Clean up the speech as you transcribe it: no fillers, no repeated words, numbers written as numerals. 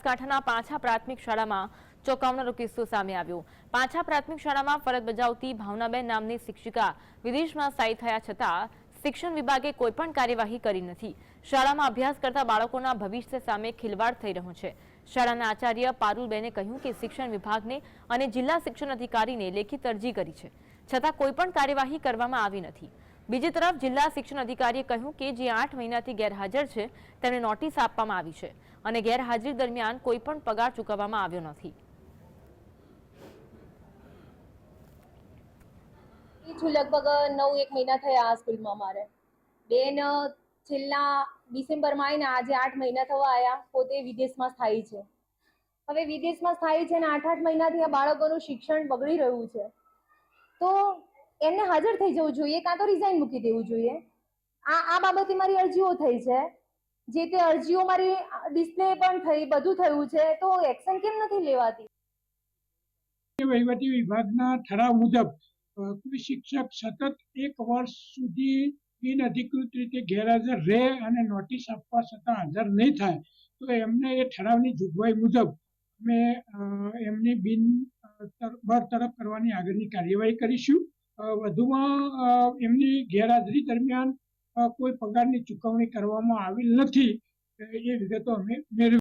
બનાસકાંઠાના પાંછા પ્રાથમિક શાળામાં ચોંકાવનારો કિસ્સો સામે આવ્યો। પાંછા પ્રાથમિક શાળામાં ફરજ બજાવતી ભાવનાબેન નામની શિક્ષિકા વિદેશમાં સ્થાયી થયા છતાં શિક્ષણ વિભાગે કોઈપણ કાર્યવાહી કરી નથી। શાળામાં અભ્યાસ કરતા બાળકોના ભવિષ્ય સામે ખિલવાડ થઈ રહ્યો છે। શાળાના આચાર્ય પારુલબેને કહ્યું કે શિક્ષણ વિભાગને અને જિલ્લા શિક્ષણ અધિકારીને લેખિત અરજી કરી છે, છતાં કોઈપણ કાર્યવાહી કરવામાં આવી નથી। બીજી તરફ જિલ્લા શિક્ષણ અધિકારીએ કહ્યું કે જે 8 મહિનાથી ગેરહાજર છે તેમને નોટિસ આપવામાં આવી છે અને ગેરહાજરી દરમિયાન કોઈપણ પગાર ચૂકવવામાં આવ્યો નથી। लगभग 9-1 महीना थया आ स्कूल में अमारे बेन छेल्ला डिसेम्बर में आवीने आज 8 महीना थवा आया। पोते विदेश में स्थायी छे। हवे विदेश में स्थायी छे ने 8-8 महीनाथी आ बाळकोनुं शिक्षण बगड़ी रह्युं छे, तो एमने हाजर थई जवुं जोईए कां तो रिजाइन मूकी देवुं जोईए। आ बाबते मारी अरजीओ थई छे, जे ते अरजीओ मारी डिस्प्ले पण थई, बधुं थयुं छे, तो एक्शन केम नथी लेवाती? वहीवटी विभागना ठराव मुजब કોઈ શિક્ષક સતત 1 વર્ષ સુધી બિનઅધિકૃત રીતે ગેરહાજર રહે અને નોટિસ આપવા છતાં હાજર નહીં થાય તો એમને એ ઠરાવની જોગવાઈ મુજબ અમે એમની બરતરફ કરવાની આગળની કાર્યવાહી કરીશું। વધુમાં એમની ગેરહાજરી દરમિયાન કોઈ પગારની ચૂકવણી કરવામાં આવેલ નથી એ વિગતો અમે મેળવી।